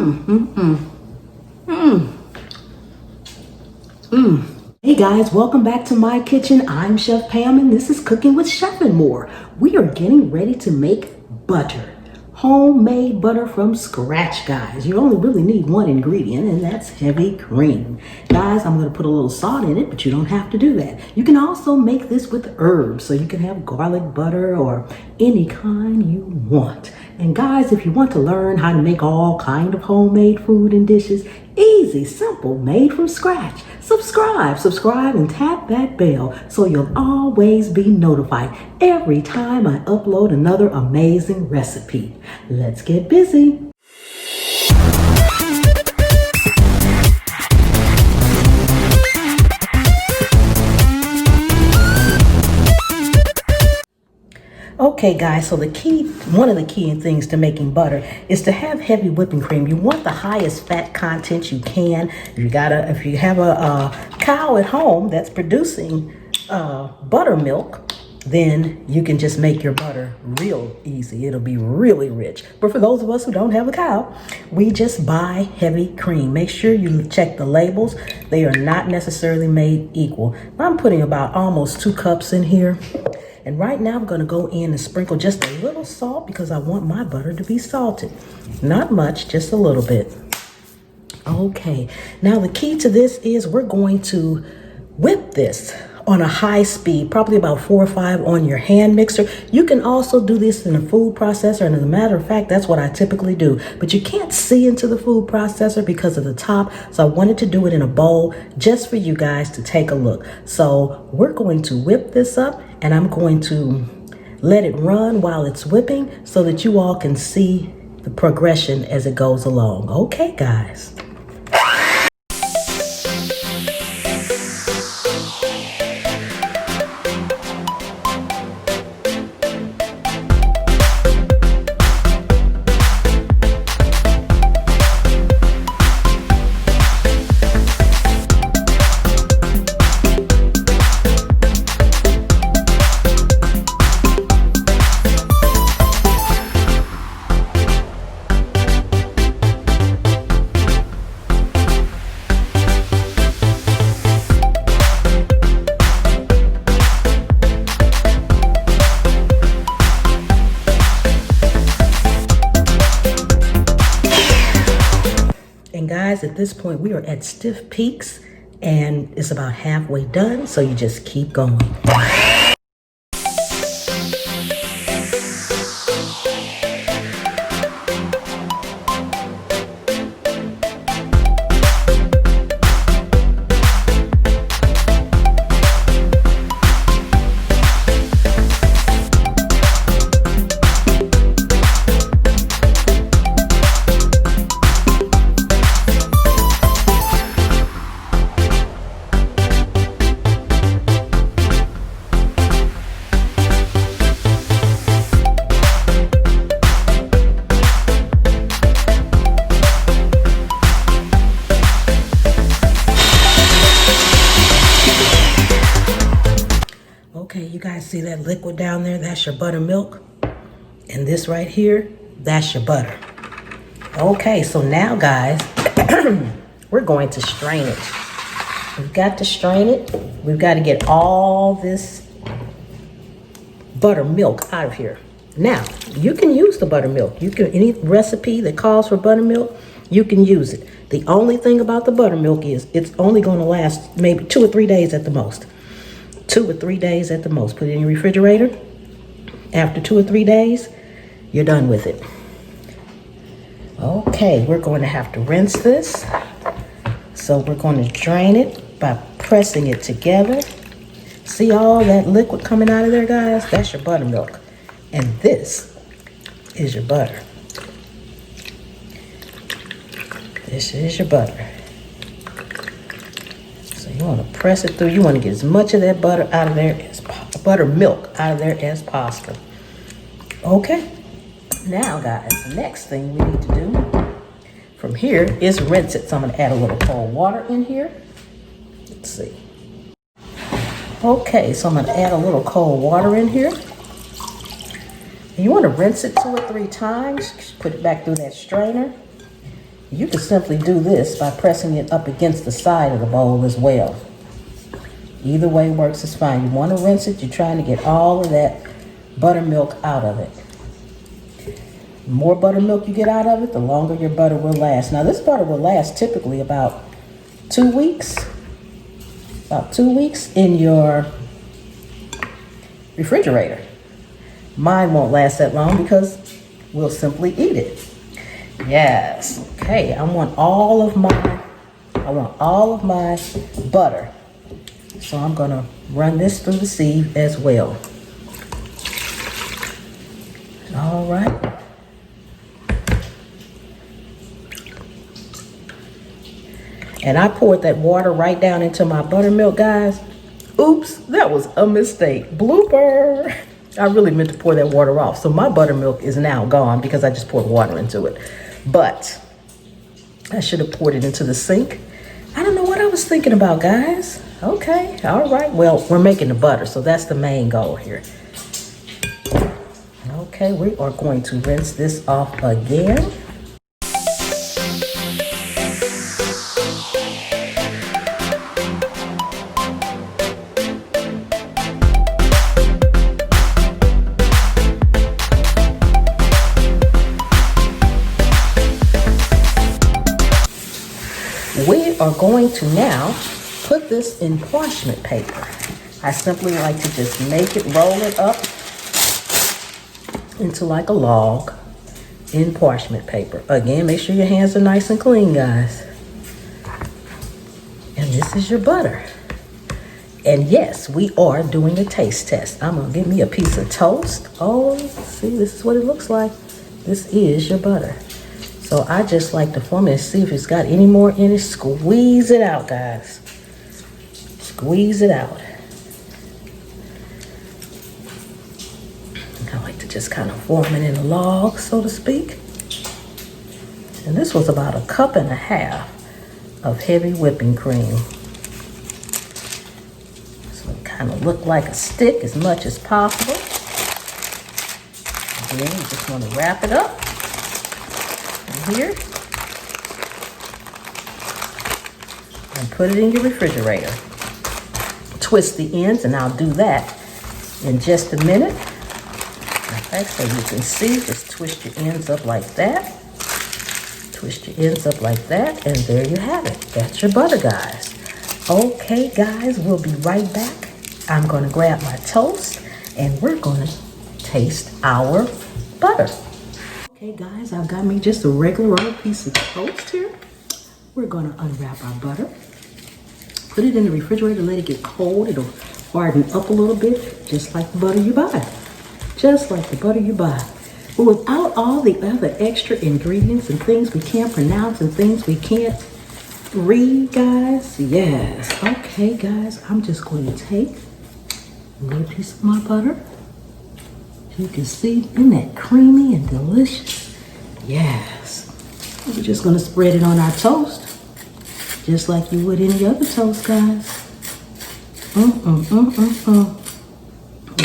Hey guys, welcome back to my kitchen. I'm Chef Pam and this is Cooking with Chef and More. We are getting ready to make butter. Homemade butter from scratch, guys. You only really need one ingredient, and that's heavy cream. Guys, I'm going to put a little salt in it, but you don't have to do that. You can also make this with herbs, so you can have garlic butter or any kind you want. And guys, if you want to learn how to make all kind of homemade food and dishes, easy, simple, made from scratch, subscribe and tap that bell so you'll always be notified every time I upload another amazing recipe. Let's get busy. Okay guys, so one of the key things to making butter is to have heavy whipping cream. You want the highest fat content you can. If you have a cow at home that's producing buttermilk, then you can just make your butter real easy. It'll be really rich. But for those of us who don't have a cow, we just buy heavy cream. Make sure you check the labels. They are not necessarily made equal. I'm putting about almost 2 cups in here. And right now I'm going to go in and sprinkle just a little salt because I want my butter to be salted. Not much, just a little bit. Okay, now the key to this is we're going to whip this on a high speed, probably about 4 or 5 on your hand mixer. You can also do this in a food processor, and as a matter of fact, that's what I typically do. But you can't see into the food processor because of the top, so I wanted to do it in a bowl just for you guys to take a look. So we're going to whip this up, and I'm going to let it run while it's whipping so that you all can see the progression as it goes along. Okay, guys. And guys, at this point, we are at stiff peaks and it's about halfway done. So you just keep going. Okay, you guys see that liquid down there? That's your buttermilk. And this right here, that's your butter. Okay, so now guys, we're going to strain it. We've got to strain it. We've got to get all this buttermilk out of here. Now, you can use the buttermilk. You can, any recipe that calls for buttermilk, you can use it. The only thing about the buttermilk is it's only going to last maybe 2 or 3 days at the most. 2 or 3 days at the most. Put it in your refrigerator. After 2 or 3 days, you're done with it. Okay, we're going to have to rinse this. So we're going to drain it by pressing it together. See all that liquid coming out of there, guys? That's your buttermilk. And this is your butter. This is your butter. You want to press it through. You want to get as much of that butter out of there as buttermilk out of there as possible. Okay. Now, guys, the next thing we need to do from here is rinse it. So I'm going to add a little cold water in here. Let's see. Okay, so I'm going to add a little cold water in here. And you want to rinse it 2 or 3 times. Put it back through that strainer. You can simply do this by pressing it up against the side of the bowl as well. Either way works is fine. You want to rinse it. You're trying to get all of that buttermilk out of it. The more buttermilk you get out of it, the longer your butter will last. Now, this butter will last typically about 2 weeks. About 2 weeks in your refrigerator. Mine won't last that long because we'll simply eat it. Yes. Okay. I want all of my butter. So I'm gonna run this through the sieve as well. All right. And I poured that water right down into my buttermilk, guys. Oops, that was a mistake. Blooper. I really meant to pour that water off. So my buttermilk is now gone because I just poured water into it. But I should have poured it into the sink. I don't know what I was thinking about, guys. Okay, all right. Well, we're making the butter, so that's the main goal here. Okay, we are going to rinse this off again. We are going to now put this in parchment paper. I simply like to just make it, roll it up into like a log in parchment paper. Again, make sure your hands are nice and clean, guys. And this is your butter. And yes, we are doing a taste test. I'm gonna give me a piece of toast. Oh, see, this is what it looks like. This is your butter. So I just like to form it and see if it's got any more in it. Squeeze it out, guys. Squeeze it out. I like to just kind of form it in a log, so to speak. And this was about 1.5 cups of heavy whipping cream. So it kind of looked like a stick as much as possible. And then you just want to wrap it up. Here and put it in your refrigerator. Twist the ends, and I'll do that in just a minute. Okay, so you can see, just twist your ends up like that. Twist your ends up like that, and there you have it. That's your butter, guys. Okay, guys, we'll be right back. I'm going to grab my toast, and we're going to taste our butter. Okay, guys, I've got me just a regular old piece of toast here. We're gonna unwrap our butter, put it in the refrigerator, let it get cold. It'll harden up a little bit, just like the butter you buy. Just like the butter you buy. But without all the other extra ingredients and things we can't pronounce and things we can't read, guys. Yes. Okay, guys, I'm just going to take a little piece of my butter. You can see, isn't that creamy and delicious? Yes. We're just gonna spread it on our toast, just like you would any other toast, guys.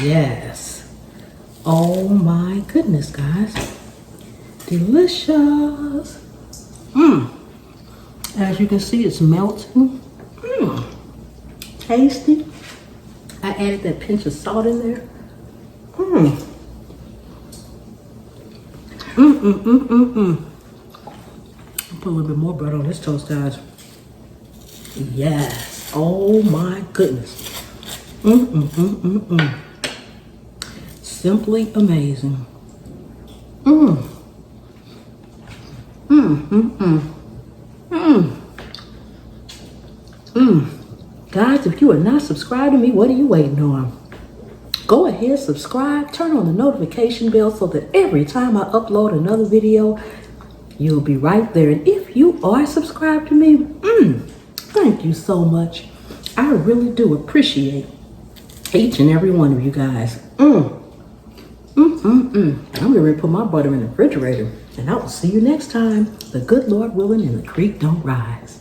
Yes. Oh my goodness, guys. Delicious. As you can see, it's melting. Tasty. I added that pinch of salt in there. Put a little bit more butter on this toast, guys. Yes. Oh my goodness. Simply amazing. Guys, if you are not subscribed to me, what are you waiting on? Go ahead, subscribe, turn on the notification bell so that every time I upload another video, you'll be right there. And if you are subscribed to me, thank you so much. I really do appreciate each and every one of you guys. I'm getting ready to put my butter in the refrigerator, and I will see you next time. The good Lord willing and the creek don't rise.